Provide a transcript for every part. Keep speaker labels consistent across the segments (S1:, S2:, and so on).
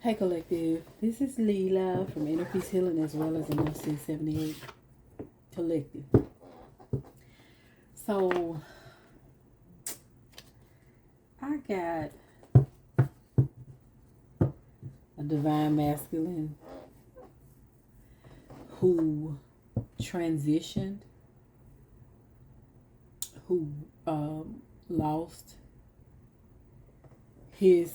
S1: Hey Collective, this is Leela from Inner Peace Healing as well as the 1678 Collective. So, I got a divine masculine who transitioned, who lost his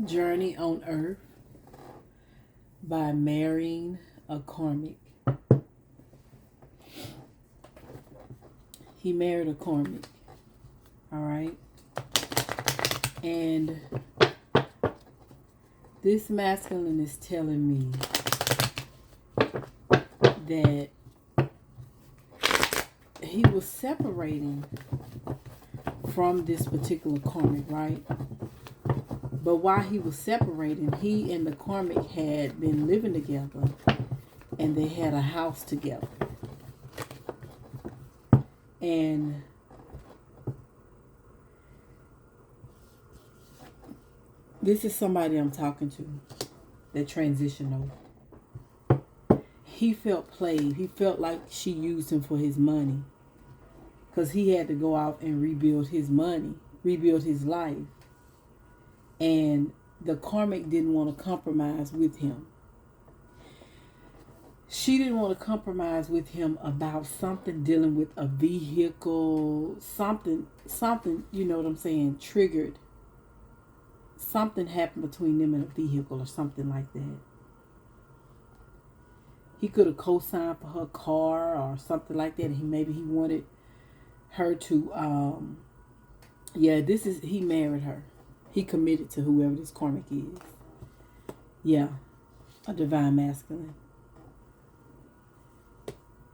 S1: journey on earth by marrying a karmic. He married a karmic. All right. And this masculine is telling me that he was separating from this particular karmic, right? But while he was separating, he and the karmic had been living together and they had a house together. And this is somebody I'm talking to that transitioned over. He felt played. He felt like she used him for his money because he had to go out and rebuild his money, rebuild his life. And the karmic didn't want to compromise with him. She didn't want to compromise with him about something dealing with a vehicle, something, you know what I'm saying, triggered. Something happened between them and a vehicle or something like that. He could have co-signed for her car or something like that. Maybe he wanted her to, he married her. He committed to whoever this karmic is. Yeah, a divine masculine.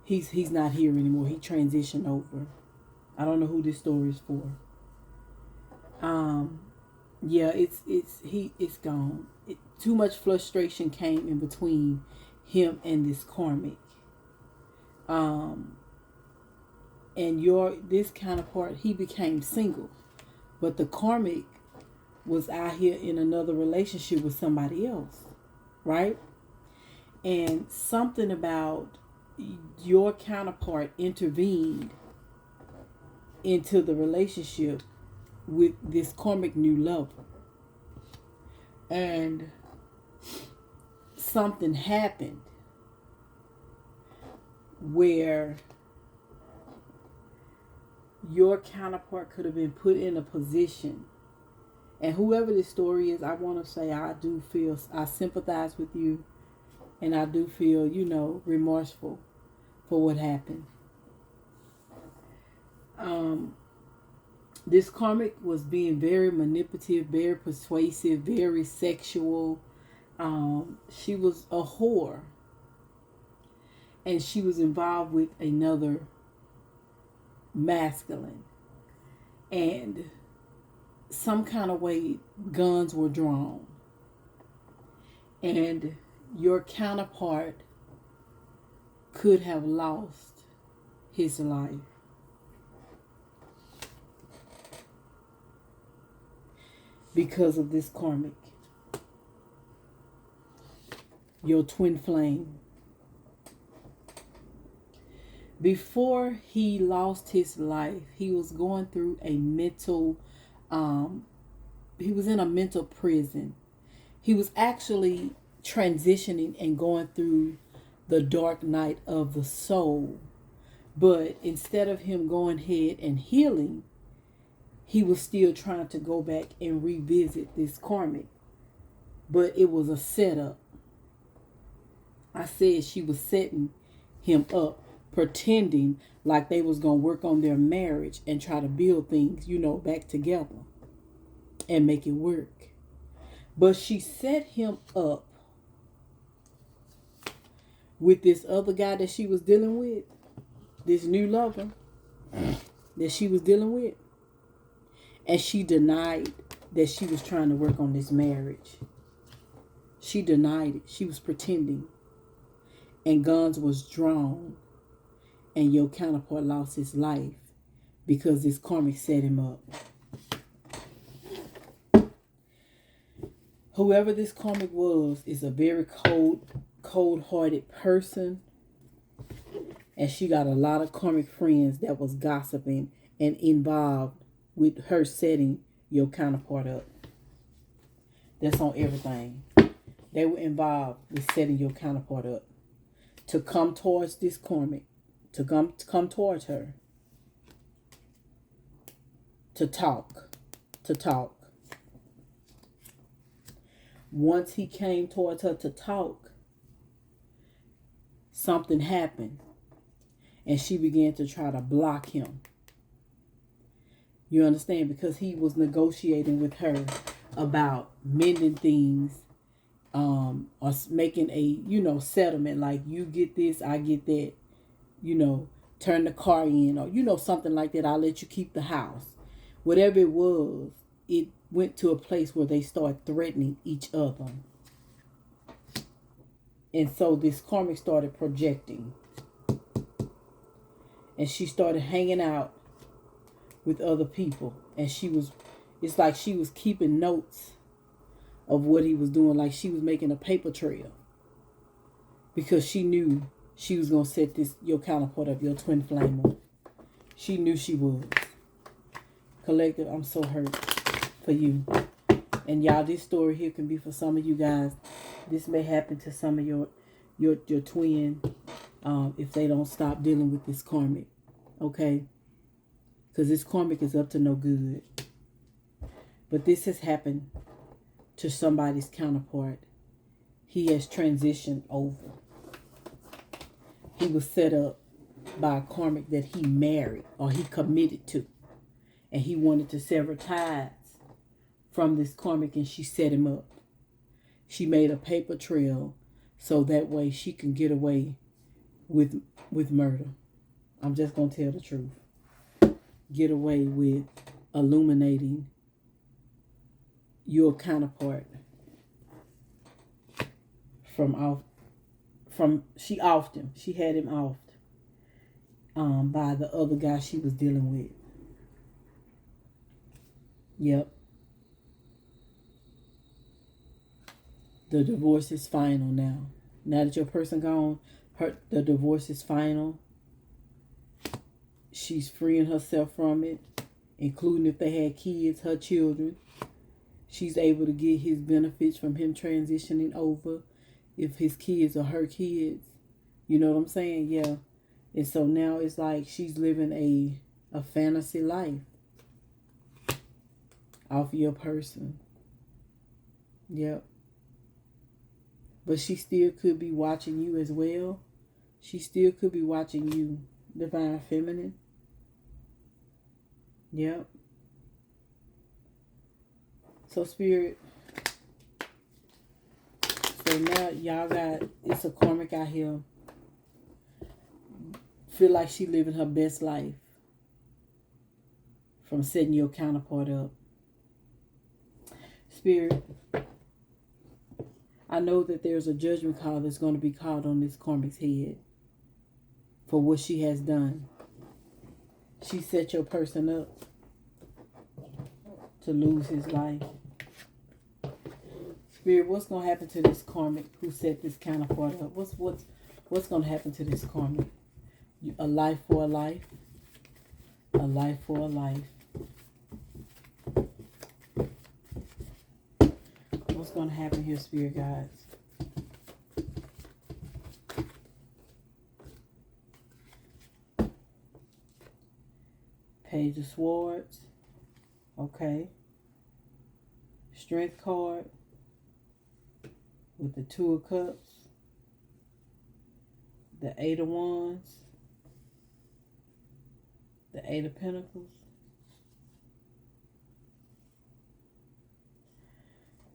S1: He's not here anymore. He transitioned over. I don't know who this story is for. It's gone. Too much frustration came in between him and this karmic. And this counterpart, he became single, but the karmic was out here in another relationship with somebody else, right? And something about your counterpart intervened into the relationship with this karmic new lover. And something happened where your counterpart could have been put in a position. And whoever this story is, I want to say I sympathize with you. And I do feel, remorseful for what happened. This karmic was being very manipulative, very persuasive, very sexual. She was a whore. And she was involved with another masculine. And some kind of way guns were drawn. And your counterpart could have lost his life. Because of this karmic. Your twin flame. Before he lost his life, he was going through a mental, he was in a mental prison. He was actually transitioning and going through the dark night of the soul. But instead of him going ahead and healing, he was still trying to go back and revisit this karmic. But it was a setup. I said she was setting him up, pretending like they was going to work on their marriage and try to build things, back together and make it work. But she set him up with this other guy that she was dealing with, this new lover that she was dealing with. And she denied that she was trying to work on this marriage. She denied it. She was pretending. And guns was drawn. And your counterpart lost his life because this karmic set him up. Whoever this karmic was is a very cold-hearted person, and she got a lot of karmic friends that was gossiping and involved with her setting your counterpart up. That's on everything. They were involved with setting your counterpart up to come towards this karmic, to come towards her, to talk. Once he came towards her to talk, something happened, and she began to try to block him. You understand? Because he was negotiating with her about mending things, or making a, settlement, like you get this, I get that, turn the car in, or, something like that. I'll let you keep the house. Whatever it was, it went to a place where they started threatening each other. And so this karmic started projecting. And she started hanging out with other people. And it's like she was keeping notes of what he was doing. Like she was making a paper trail. Because she knew she was going to set your counterpart up, your twin flame up. She knew she was. Collective, I'm so hurt for you. And y'all, this story here can be for some of you guys. This may happen to some of your twin if they don't stop dealing with this karmic. Okay? Because this karmic is up to no good. But this has happened to somebody's counterpart. He has transitioned over. He was set up by a karmic that he married or he committed to. And he wanted to sever ties from this karmic, and she set him up. She made a paper trail so that way she can get away with murder. I'm just going to tell the truth. Get away with illuminating your counterpart she offed him. She had him offed by the other guy she was dealing with. Yep. The divorce is final now. Now that your person gone, the divorce is final. She's freeing herself from it, including if they had kids, her children. She's able to get his benefits from him transitioning over. If his kids are her kids. You know what I'm saying? Yeah. And so now it's like she's living a fantasy life off your person. Yep. But she still could be watching you as well. She still could be watching you, Divine Feminine. Yep. So Spirit. So now y'all it's a karmic out here. Feel like she living her best life from setting your counterpart up. Spirit, I know that there's a judgment call that's going to be called on this karmic's head for what she has done. She set your person up to lose his life. Spirit, what's going to happen to this karmic who set this counterpart up? What's going to happen to this karmic? A life for a life. A life for a life. What's going to happen here, Spirit guides? Page of Swords. Okay. Strength card. With the Two of Cups. The Eight of Wands. The Eight of Pentacles.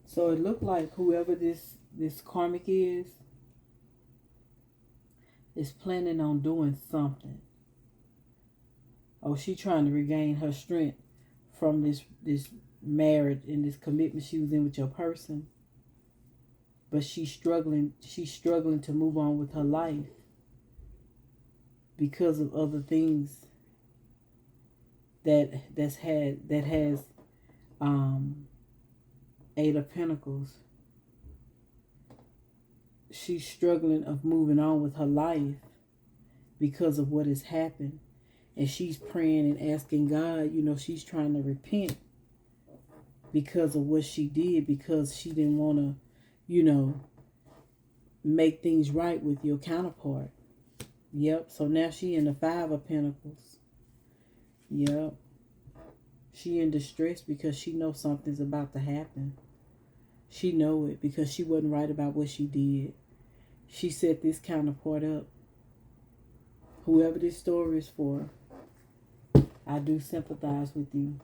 S1: So it looked like whoever this karmic is planning on doing something. Oh, she trying to regain her strength from this marriage and this commitment she was in with your person. But she's struggling to move on with her life because of other things that has Eight of Pentacles. she's struggling of moving on with her life because of what has happened. And she's praying and asking God, she's trying to repent because of what she did, because she didn't want to, make things right with your counterpart. Yep. So now she in the Five of Pentacles. Yep. She in distress because she knows something's about to happen. She know it because she wasn't right about what she did. She set this counterpart up. Whoever this story is for, I do sympathize with you.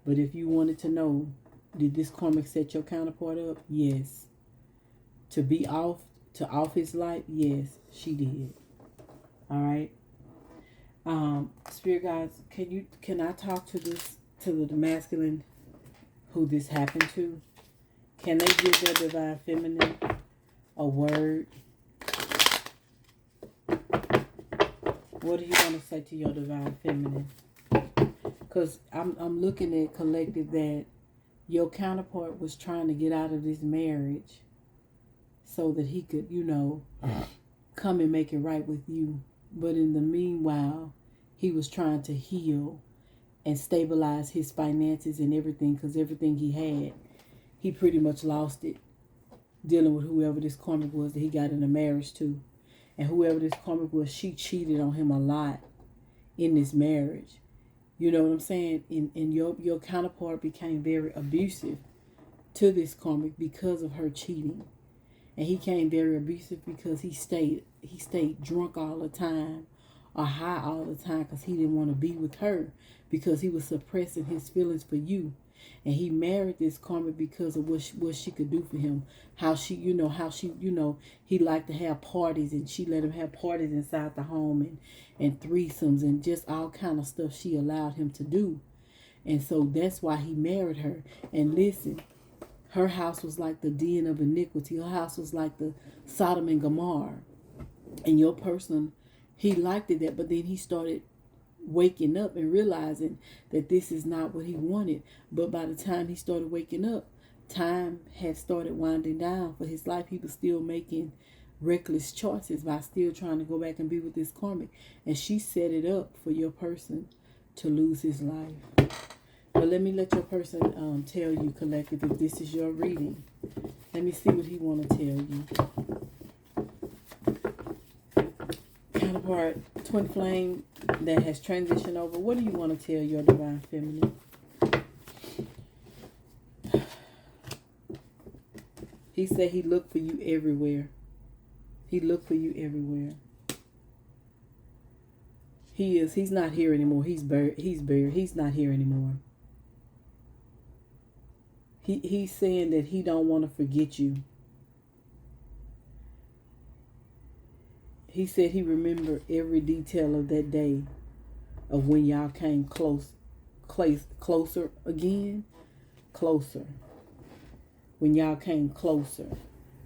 S1: But if you wanted to know, did this karmic set your counterpart up? Yes. To be off his life? Yes, she did. All right. Spirit guides, can I talk to the masculine who this happened to? Can they give their divine feminine a word? What do you want to say to your divine feminine? Because I'm looking at collective that your counterpart was trying to get out of this marriage so that he could, come and make it right with you. But in the meanwhile, he was trying to heal and stabilize his finances and everything, because everything he had, he pretty much lost it dealing with whoever this karmic was that he got in a marriage to. And whoever this karmic was, she cheated on him a lot in this marriage. You know what I'm saying? And your counterpart became very abusive to this karmic because of her cheating. And he became very abusive because he stayed drunk all the time or high all the time because he didn't want to be with her, because he was suppressing his feelings for you. And he married this karmic because of what she could do for him. How she he liked to have parties, and she let him have parties inside the home, and threesomes and just all kind of stuff she allowed him to do. And so that's why he married her. And listen, her house was like the den of iniquity. Her house was like the Sodom and Gomorrah. And your person, he liked it that, but then he started waking up and realizing that this is not what he wanted. But by the time he started waking up, time had started winding down for his life. He was still making reckless choices by still trying to go back and be with this karmic. And she set it up for your person to lose his life. But let your person tell you, collective, if this is your reading. Let me see what he want to tell you. Counterpart, twin flame that has transitioned over. What do you want to tell your divine feminine? He said he looked for you everywhere. He looked for you everywhere. He's not here anymore. He's buried. He's not here anymore. He's saying that he don't want to forget you. He said he remembered every detail of that day, of when y'all came closer again, closer. When y'all came closer,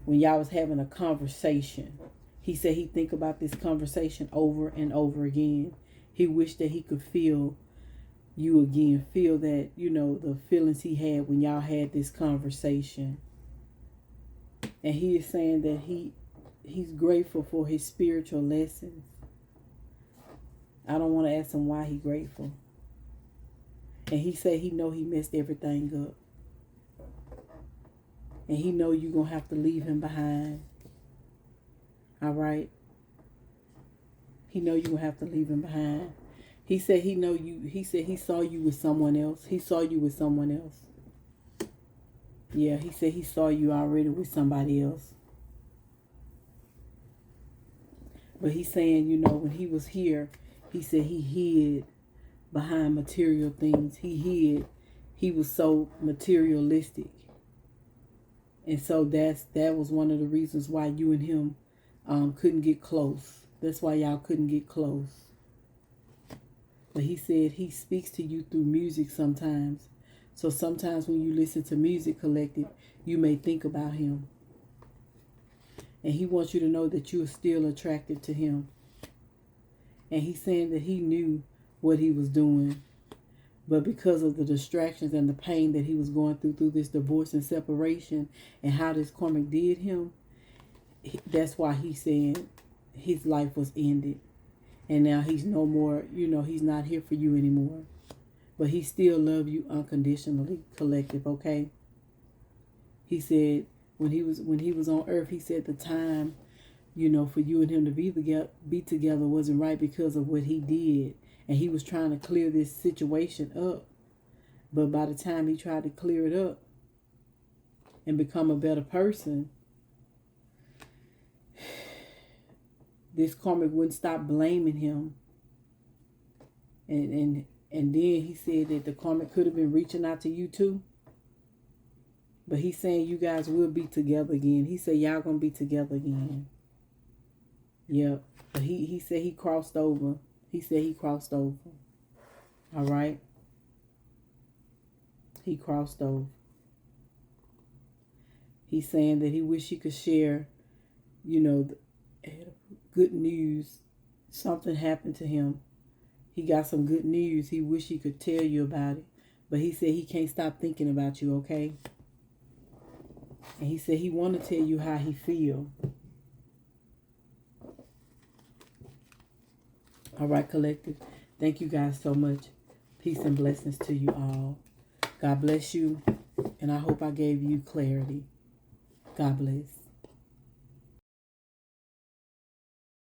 S1: when y'all was having a conversation. He said he think about this conversation over and over again. He wished that he could feel you again, feel that, the feelings he had when y'all had this conversation. And he is saying that he's grateful for his spiritual lessons. I don't want to ask him why he's grateful. And he said he know he messed everything up. And he know you're going to have to leave him behind. All right? He know you're going to have to leave him behind. He said he know you. He said he saw you with someone else. He saw you with someone else. Yeah, he said he saw you already with somebody else. But he's saying, when he was here, he said he hid behind material things. He was so materialistic. And so that was one of the reasons why you and him couldn't get close. That's why y'all couldn't get close. But he said he speaks to you through music sometimes. So sometimes when you listen to music, collective, you may think about him. And he wants you to know that you are still attracted to him. And he's saying that he knew what he was doing. But because of the distractions and the pain that he was going through this divorce and separation, and how this karmic did him, that's why he's saying his life was ended. And now he's no more, he's not here for you anymore. But he still loves you unconditionally, collective, okay? He said when he was on earth, he said the time, for you and him to be together wasn't right because of what he did. And he was trying to clear this situation up. But by the time he tried to clear it up and become a better person, this karmic wouldn't stop blaming him. And then he said that the karmic could have been reaching out to you too. But he's saying you guys will be together again. He said y'all gonna be together again. Yep. But he said he crossed over. He said he crossed over. All right. He crossed over. He's saying that he wish he could share, good news. Something happened to him. He got some good news. He wish he could tell you about it. But he said he can't stop thinking about you, okay? And he said he want to tell you how he feel. All right, collective. Thank you guys so much. Peace and blessings to you all. God bless you. And I hope I gave you clarity. God bless.